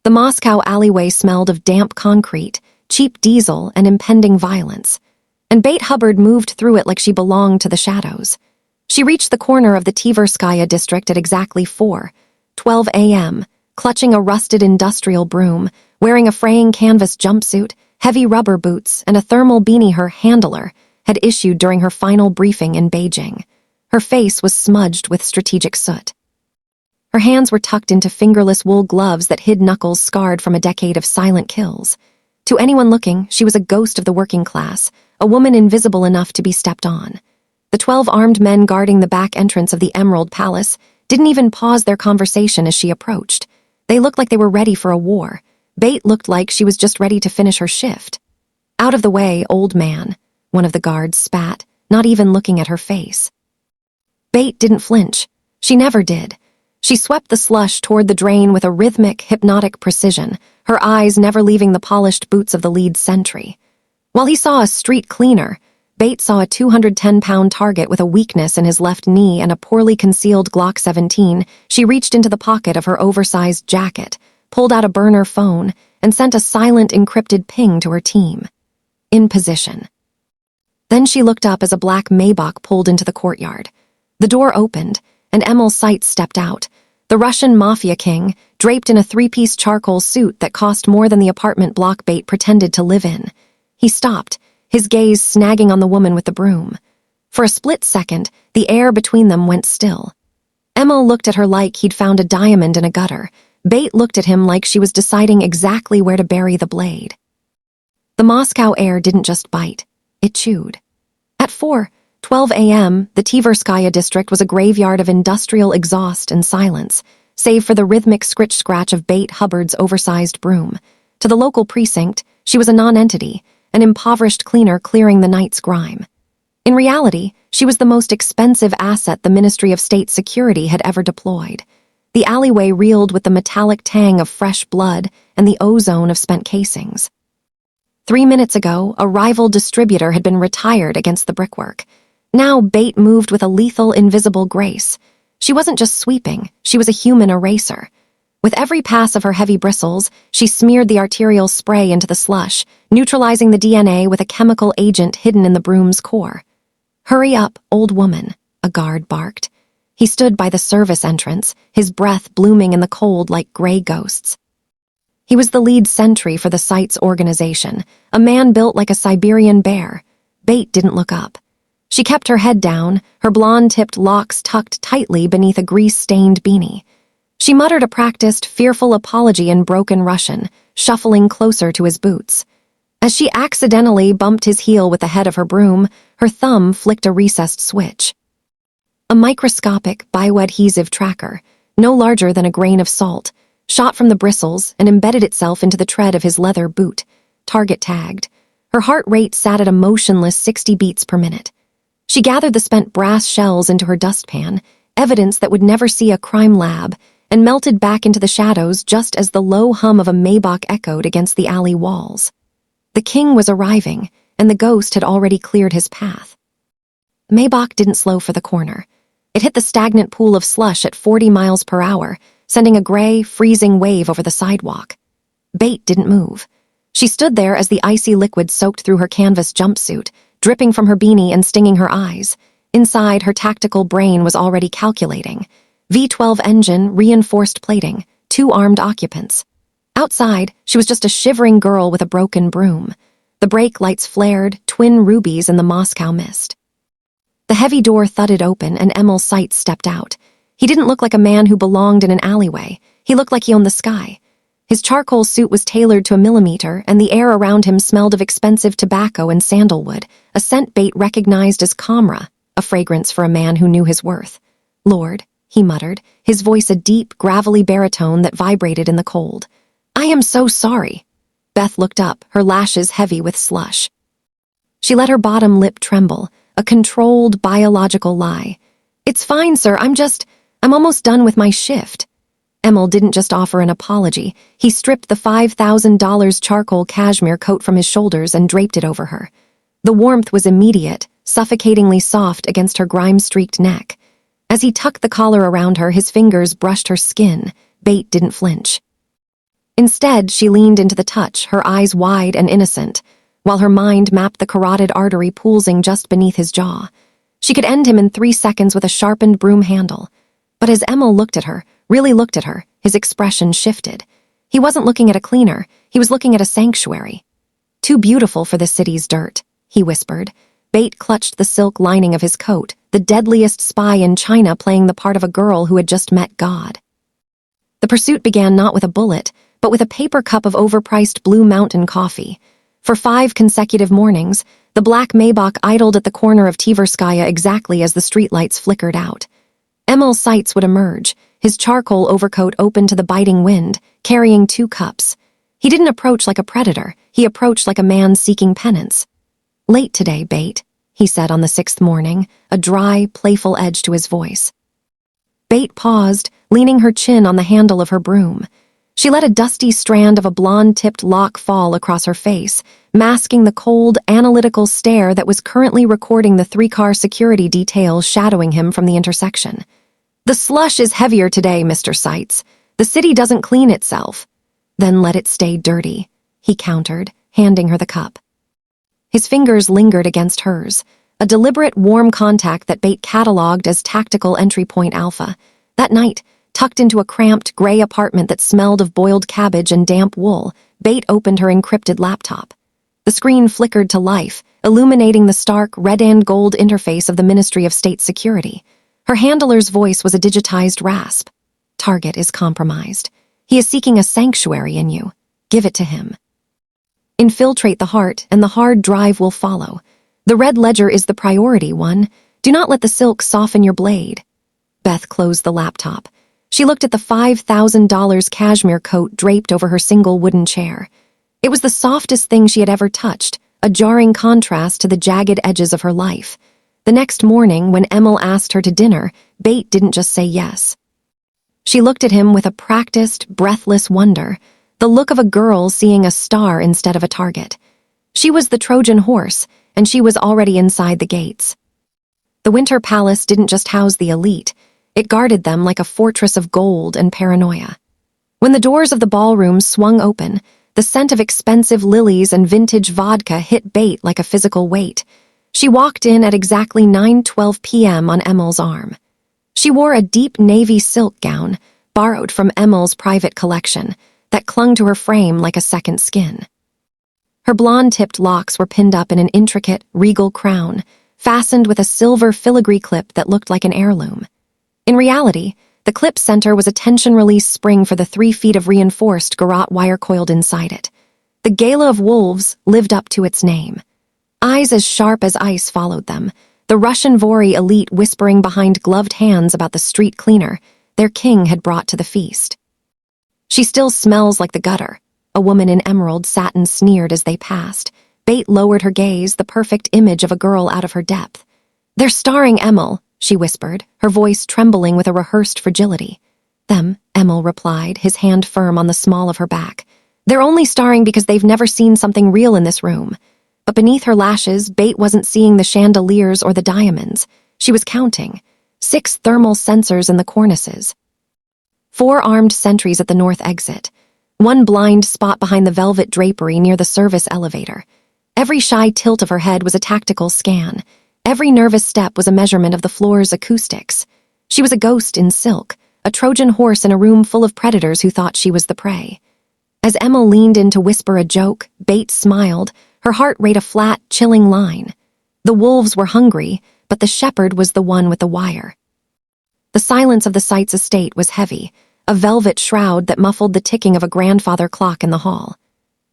The Moscow alleyway smelled of damp concrete, cheap diesel, and impending violence. And Bate Hubbard moved through it like she belonged to the shadows. She reached the corner of the Tverskaya district at exactly 4:12 a.m., clutching a rusted industrial broom, wearing a fraying canvas jumpsuit, heavy rubber boots, and a thermal beanie her handler had issued during her final briefing in Beijing. Her face was smudged with strategic soot. Her hands were tucked into fingerless wool gloves that hid knuckles scarred from a decade of silent kills. To anyone looking, she was a ghost of the working class, a woman invisible enough to be stepped on. The 12 armed men guarding the back entrance of the Emerald Palace didn't even pause their conversation as she approached. They looked like they were ready for a war. Bate looked like she was just ready to finish her shift. "Out of the way, old man," one of the guards spat, not even looking at her face. Bate didn't flinch. She never did. She swept the slush toward the drain with a rhythmic, hypnotic precision, her eyes never leaving the polished boots of the lead sentry. While he saw a street cleaner, Bate saw a 210-pound target with a weakness in his left knee and a poorly concealed Glock 17. She reached into the pocket of her oversized jacket, pulled out a burner phone, and sent a silent, encrypted ping to her team. In position. Then she looked up as a black Maybach pulled into the courtyard. The door opened, and Emil Seitz stepped out, the Russian Mafia king, draped in a three-piece charcoal suit that cost more than the apartment block Bate pretended to live in. He stopped, his gaze snagging on the woman with the broom. For a split second, the air between them went still. Emil looked at her like he'd found a diamond in a gutter. Bate looked at him like she was deciding exactly where to bury the blade. The Moscow air didn't just bite, it chewed. At 4:12 a.m., the Tverskaya district was a graveyard of industrial exhaust and silence, save for the rhythmic scritch-scratch of Bate Hubbard's oversized broom. To the local precinct, she was a non-entity, an impoverished cleaner clearing the night's grime. In reality, she was the most expensive asset the Ministry of State Security had ever deployed. The alleyway reeled with the metallic tang of fresh blood and the ozone of spent casings. 3 minutes ago, a rival distributor had been retired against the brickwork. Now Bate moved with a lethal, invisible grace. She wasn't just sweeping, she was a human eraser. With every pass of her heavy bristles, she smeared the arterial spray into the slush, neutralizing the DNA with a chemical agent hidden in the broom's core. "Hurry up, old woman," a guard barked. He stood by the service entrance, his breath blooming in the cold like gray ghosts. He was the lead sentry for the site's organization, a man built like a Siberian bear. Bate didn't look up. She kept her head down, her blonde-tipped locks tucked tightly beneath a grease-stained beanie. She muttered a practiced, fearful apology in broken Russian, shuffling closer to his boots. As she accidentally bumped his heel with the head of her broom, her thumb flicked a recessed switch. A microscopic, bioadhesive tracker, no larger than a grain of salt, shot from the bristles and embedded itself into the tread of his leather boot, target tagged. Her heart rate sat at a motionless 60 beats per minute. She gathered the spent brass shells into her dustpan, evidence that would never see a crime lab, and melted back into the shadows just as the low hum of a Maybach echoed against the alley walls. The king was arriving, and the ghost had already cleared his path. Maybach didn't slow for the corner. It hit the stagnant pool of slush at 40 miles per hour, sending a gray, freezing wave over the sidewalk. Bate didn't move. She stood there as the icy liquid soaked through her canvas jumpsuit, dripping from her beanie and stinging her eyes. Inside, her tactical brain was already calculating. V12 engine, reinforced plating, 2 armed occupants. Outside, she was just a shivering girl with a broken broom. The brake lights flared, twin rubies in the Moscow mist. The heavy door thudded open and Emil Seitz stepped out. He didn't look like a man who belonged in an alleyway. He looked like he owned the sky. His charcoal suit was tailored to a millimeter, and the air around him smelled of expensive tobacco and sandalwood, a scent Bate recognized as Kdrama, a fragrance for a man who knew his worth. "Lord," he muttered, his voice a deep, gravelly baritone that vibrated in the cold. "I am so sorry." Beth looked up, her lashes heavy with slush. She let her bottom lip tremble, a controlled, biological lie. "It's fine, sir, I'm almost done with my shift." Emil didn't just offer an apology. He stripped the $5,000 charcoal cashmere coat from his shoulders and draped it over her. The warmth was immediate, suffocatingly soft against her grime-streaked neck. As he tucked the collar around her, his fingers brushed her skin. Bate didn't flinch. Instead, she leaned into the touch, her eyes wide and innocent, while her mind mapped the carotid artery pulsing just beneath his jaw. She could end him in 3 seconds with a sharpened broom handle. But as Emil looked at her, really looked at her, his expression shifted. He wasn't looking at a cleaner, he was looking at a sanctuary. "Too beautiful for the city's dirt," he whispered. Bate clutched the silk lining of his coat, the deadliest spy in China playing the part of a girl who had just met God. The pursuit began not with a bullet, but with a paper cup of overpriced Blue Mountain coffee. For 5 consecutive mornings, the black Maybach idled at the corner of Tverskaya exactly as the streetlights flickered out. Emil's sights would emerge, his charcoal overcoat open to the biting wind, carrying 2 cups. He didn't approach like a predator, he approached like a man seeking penance. "Late today, Bate," he said on the 6th morning, a dry, playful edge to his voice. Bate paused, leaning her chin on the handle of her broom. She let a dusty strand of a blonde-tipped lock fall across her face, masking the cold, analytical stare that was currently recording the 3-car security detail shadowing him from the intersection. "The slush is heavier today, Mr. Seitz. The city doesn't clean itself." "Then let it stay dirty," he countered, handing her the cup. His fingers lingered against hers, a deliberate warm contact that Bate catalogued as tactical entry point alpha. That night, tucked into a cramped, gray apartment that smelled of boiled cabbage and damp wool, Bate opened her encrypted laptop. The screen flickered to life, illuminating the stark red and gold interface of the Ministry of State Security. Her handler's voice was a digitized rasp. "Target is compromised. He is seeking a sanctuary in you. Give it to him. Infiltrate the heart, and the hard drive will follow. The red ledger is the priority one. Do not let the silk soften your blade." Beth closed the laptop. She looked at the $5,000 cashmere coat draped over her single wooden chair. It was the softest thing she had ever touched, a jarring contrast to the jagged edges of her life. The next morning, when Emil asked her to dinner, Bate didn't just say yes. She looked at him with a practiced, breathless wonder, the look of a girl seeing a star instead of a target. She was the Trojan horse, and she was already inside the gates. The Winter Palace didn't just house the elite, it guarded them like a fortress of gold and paranoia. When the doors of the ballroom swung open, the scent of expensive lilies and vintage vodka hit Bate like a physical weight. She walked in at exactly 9:12 p.m. on Emil's arm. She wore a deep navy silk gown, borrowed from Emil's private collection, that clung to her frame like a second skin. Her blonde-tipped locks were pinned up in an intricate, regal crown, fastened with a silver filigree clip that looked like an heirloom. In reality, the clip center was a tension-release spring for the 3 feet of reinforced garrote wire coiled inside it. The Gala of Wolves lived up to its name. Eyes as sharp as ice followed them, the Russian Vori elite whispering behind gloved hands about the street cleaner their king had brought to the feast. "She still smells like the gutter," a woman in emerald satin sneered as they passed. Bate lowered her gaze, the perfect image of a girl out of her depth. "They're starring Emil," she whispered, her voice trembling with a rehearsed fragility. "Them," Emil replied, his hand firm on the small of her back. "They're only starring because they've never seen something real in this room." But beneath her lashes, Bate wasn't seeing the chandeliers or the diamonds. She was counting. 6 thermal sensors in the cornices. 4 armed sentries at the north exit. 1 blind spot behind the velvet drapery near the service elevator. Every shy tilt of her head was a tactical scan. Every nervous step was a measurement of the floor's acoustics. She was a ghost in silk, a Trojan horse in a room full of predators who thought she was the prey. As Emil leaned in to whisper a joke, Bate smiled, her heart rate a flat, chilling line. The wolves were hungry, but the shepherd was the one with the wire. The silence of the Seitz estate was heavy, a velvet shroud that muffled the ticking of a grandfather clock in the hall.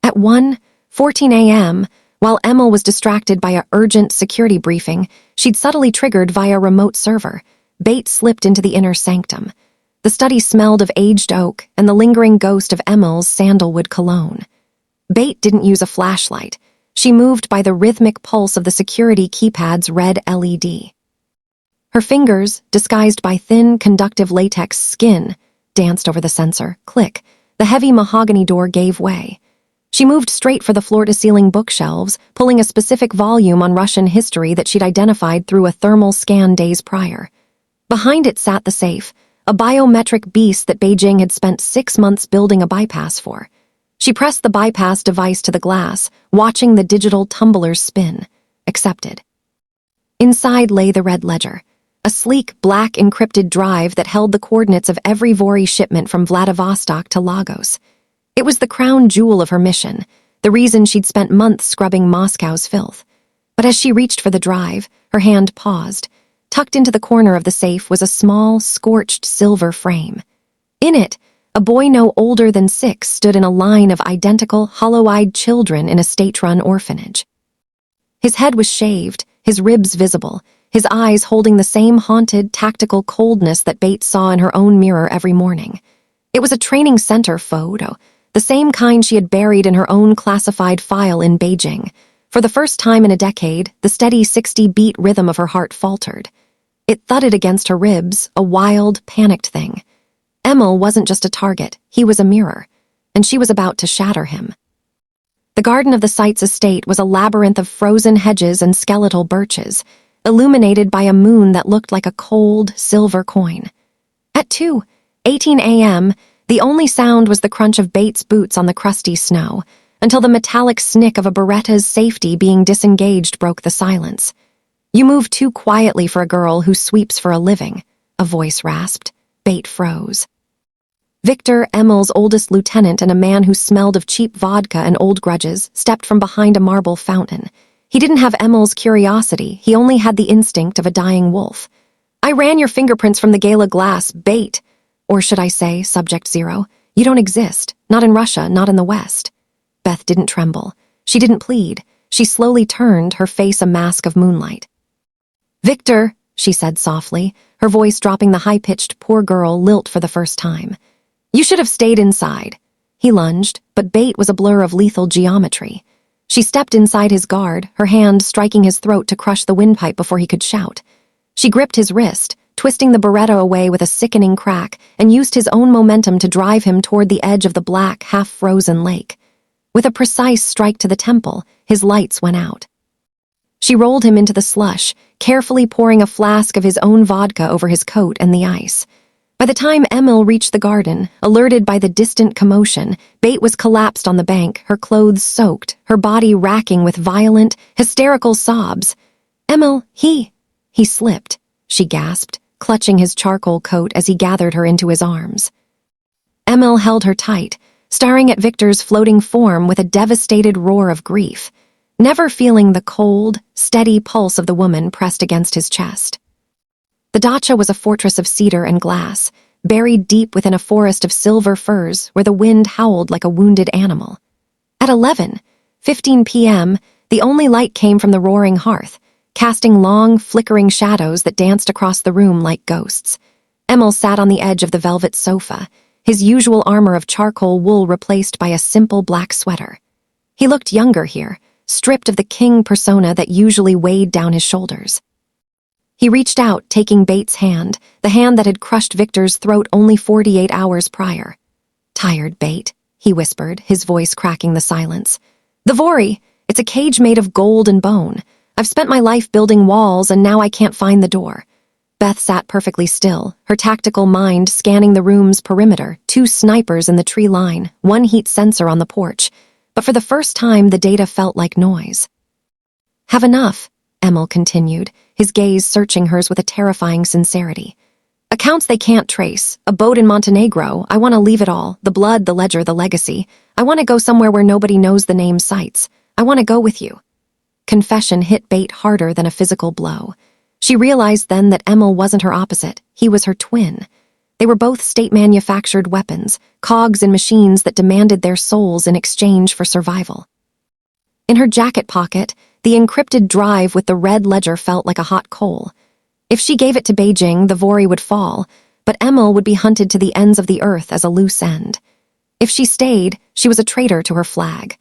At 1:14 a.m., while Emil was distracted by a urgent security briefing she'd subtly triggered via remote server, Bate slipped into the inner sanctum. The study smelled of aged oak and the lingering ghost of Emil's sandalwood cologne. Bate didn't use a flashlight. She moved by the rhythmic pulse of the security keypad's red LED. Her fingers, disguised by thin, conductive latex skin, danced over the sensor. Click. The heavy mahogany door gave way. She moved straight for the floor-to-ceiling bookshelves, pulling a specific volume on Russian history that she'd identified through a thermal scan days prior. Behind it sat the safe, a biometric beast that Beijing had spent 6 months building a bypass for. She pressed the bypass device to the glass, watching the digital tumblers spin. Accepted. Inside lay the red ledger, a sleek, black encrypted drive that held the coordinates of every Vori shipment from Vladivostok to Lagos. It was the crown jewel of her mission, the reason she'd spent months scrubbing Moscow's filth. But as she reached for the drive, her hand paused. Tucked into the corner of the safe was a small, scorched silver frame. In it, a boy no older than 6 stood in a line of identical, hollow-eyed children in a state-run orphanage. His head was shaved, his ribs visible, his eyes holding the same haunted, tactical coldness that Bates saw in her own mirror every morning. It was a training center photo, the same kind she had buried in her own classified file in Beijing. For the first time in a decade, the steady 60-beat rhythm of her heart faltered. It thudded against her ribs, a wild, panicked thing. Emil wasn't just a target, he was a mirror, and she was about to shatter him. The garden of the site's estate was a labyrinth of frozen hedges and skeletal birches, illuminated by a moon that looked like a cold, silver coin. At 2:18 a.m., the only sound was the crunch of Bates' boots on the crusty snow, until the metallic snick of a Beretta's safety being disengaged broke the silence. "You move too quietly for a girl who sweeps for a living," a voice rasped. Bate froze. Victor, Emil's oldest lieutenant and a man who smelled of cheap vodka and old grudges, stepped from behind a marble fountain. He didn't have Emil's curiosity, he only had the instinct of a dying wolf. "I ran your fingerprints from the gala glass, Bate. Or should I say, Subject Zero, you don't exist, not in Russia, not in the West." Beth didn't tremble. She didn't plead. She slowly turned, her face a mask of moonlight. "Victor," she said softly, her voice dropping the high-pitched poor girl lilt for the first time. "You should have stayed inside." He lunged, but Bate was a blur of lethal geometry. She stepped inside his guard, her hand striking his throat to crush the windpipe before he could shout. She gripped his wrist, twisting the Beretta away with a sickening crack, and used his own momentum to drive him toward the edge of the black, half-frozen lake. With a precise strike to the temple, his lights went out. She rolled him into the slush, carefully pouring a flask of his own vodka over his coat and the ice. By the time Emil reached the garden, alerted by the distant commotion, Bate was collapsed on the bank, her clothes soaked, her body racking with violent, hysterical sobs. "Emil, he slipped," she gasped, clutching his charcoal coat as he gathered her into his arms. Emil held her tight, staring at Victor's floating form with a devastated roar of grief, never feeling the cold, steady pulse of the woman pressed against his chest. The dacha was a fortress of cedar and glass, buried deep within a forest of silver firs where the wind howled like a wounded animal. At 11:15 p.m., the only light came from the roaring hearth, casting long, flickering shadows that danced across the room like ghosts. Emil sat on the edge of the velvet sofa, his usual armor of charcoal wool replaced by a simple black sweater. He looked younger here, stripped of the king persona that usually weighed down his shoulders. He reached out, taking Bates' hand, the hand that had crushed Victor's throat only 48 hours prior. "Tired, Bate," he whispered, his voice cracking the silence. "The Vori, it's a cage made of gold and bone. I've spent my life building walls and now I can't find the door." Beth sat perfectly still, her tactical mind scanning the room's perimeter, 2 snipers in the tree line, 1 heat sensor on the porch. But for the first time, the data felt like noise. "Have enough," Emil continued, his gaze searching hers with a terrifying sincerity. "Accounts they can't trace, a boat in Montenegro, I want to leave it all, the blood, the ledger, the legacy. I want to go somewhere where nobody knows the name sites. I want to go with you." Confession hit Bate harder than a physical blow. She realized then that Emil wasn't her opposite, he was her twin. They were both state-manufactured weapons, cogs in machines that demanded their souls in exchange for survival. In her jacket pocket, the encrypted drive with the red ledger felt like a hot coal. If she gave it to Beijing, the Vori would fall, but Emil would be hunted to the ends of the earth as a loose end. If she stayed, she was a traitor to her flag.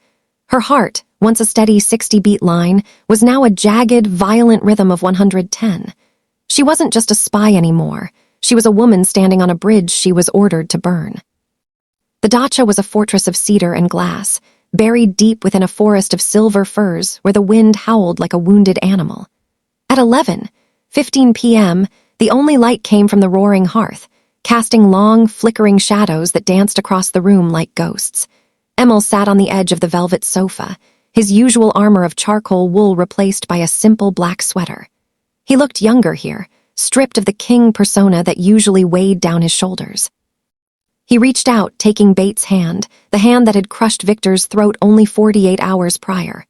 Her heart, once a steady 60-beat line, was now a jagged, violent rhythm of 110. She wasn't just a spy anymore. She was a woman standing on a bridge she was ordered to burn. The dacha was a fortress of cedar and glass, buried deep within a forest of silver firs where the wind howled like a wounded animal. At 11:15 p.m., the only light came from the roaring hearth, casting long, flickering shadows that danced across the room like ghosts. Emil sat on the edge of the velvet sofa, his usual armor of charcoal wool replaced by a simple black sweater. He looked younger here, stripped of the king persona that usually weighed down his shoulders. He reached out, taking Bates' hand, the hand that had crushed Victor's throat only 48 hours prior.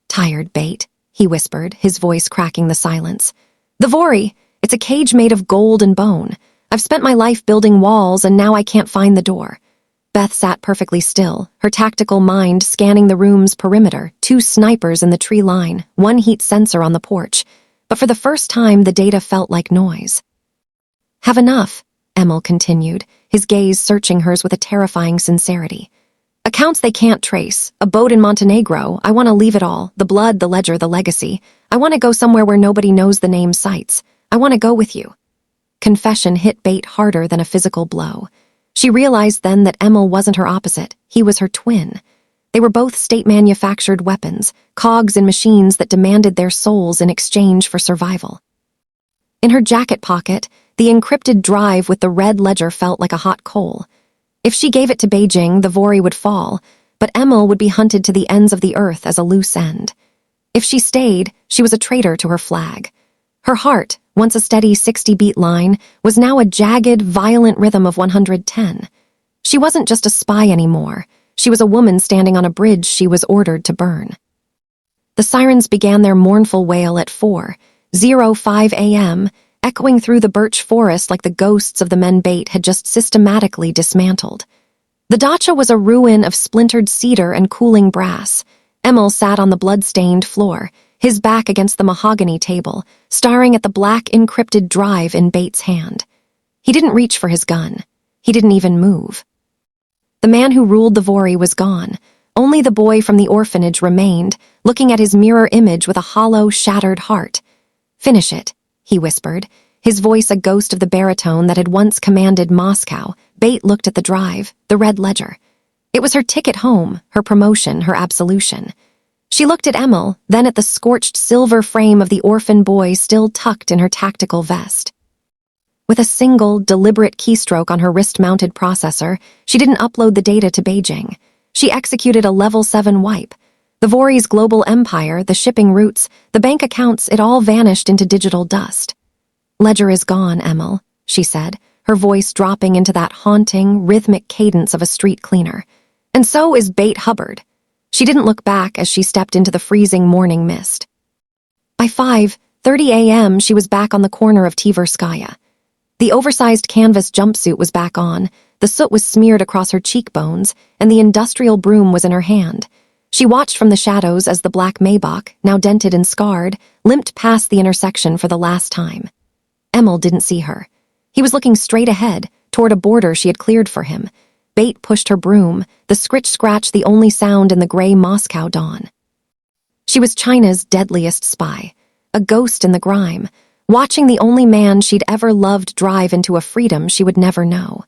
"Tired, Bate," he whispered, his voice cracking the silence. "The Vori, it's a cage made of gold and bone. I've spent my life building walls and now I can't find the door." Beth sat perfectly still, her tactical mind scanning the room's perimeter, 2 snipers in the tree line, 1 heat sensor on the porch. But for the first time, the data felt like noise. "Have enough," Emil continued, his gaze searching hers with a terrifying sincerity. "Accounts they can't trace, a boat in Montenegro, I want to leave it all, the blood, the ledger, the legacy. I want to go somewhere where nobody knows the name sites. I want to go with you." Confession hit Bate harder than a physical blow. She realized then that Emil wasn't her opposite, he was her twin. They were both state-manufactured weapons, cogs in machines that demanded their souls in exchange for survival. In her jacket pocket, the encrypted drive with the red ledger felt like a hot coal. If she gave it to Beijing, the Vori would fall, but Emil would be hunted to the ends of the earth as a loose end. If she stayed, she was a traitor to her flag. Her heart, once a steady 60-beat line, was now a jagged, violent rhythm of 110. She wasn't just a spy anymore. She was a woman standing on a bridge she was ordered to burn. The sirens began their mournful wail at 4:05 a.m., echoing through the birch forest like the ghosts of the men Bate had just systematically dismantled. The dacha was a ruin of splintered cedar and cooling brass. Emil sat on the blood-stained floor, his back against the mahogany table, staring at the black encrypted drive in Bates' hand. He didn't reach for his gun. He didn't even move. The man who ruled the Vori was gone. Only the boy from the orphanage remained, looking at his mirror image with a hollow, shattered heart. "Finish it," he whispered, his voice a ghost of the baritone that had once commanded Moscow. Bate looked at the drive, the red ledger. It was her ticket home, her promotion, her absolution. She looked at Emil, then at the scorched silver frame of the orphan boy still tucked in her tactical vest. With a single, deliberate keystroke on her wrist-mounted processor, she didn't upload the data to Beijing. She executed a level 7 wipe. The Vori's global empire, the shipping routes, the bank accounts, it all vanished into digital dust. "Ledger is gone, Emil," she said, her voice dropping into that haunting, rhythmic cadence of a street cleaner. "And so is Bate Hubbard." She didn't look back as she stepped into the freezing morning mist. By 5:30 a.m., she was back on the corner of Tverskaya. The oversized canvas jumpsuit was back on, the soot was smeared across her cheekbones, and the industrial broom was in her hand. She watched from the shadows as the black Maybach, now dented and scarred, limped past the intersection for the last time. Emil didn't see her. He was looking straight ahead, toward a border she had cleared for him. Bate pushed her broom, the scritch-scratch the only sound in the gray Moscow dawn. She was China's deadliest spy, a ghost in the grime, watching the only man she'd ever loved drive into a freedom she would never know.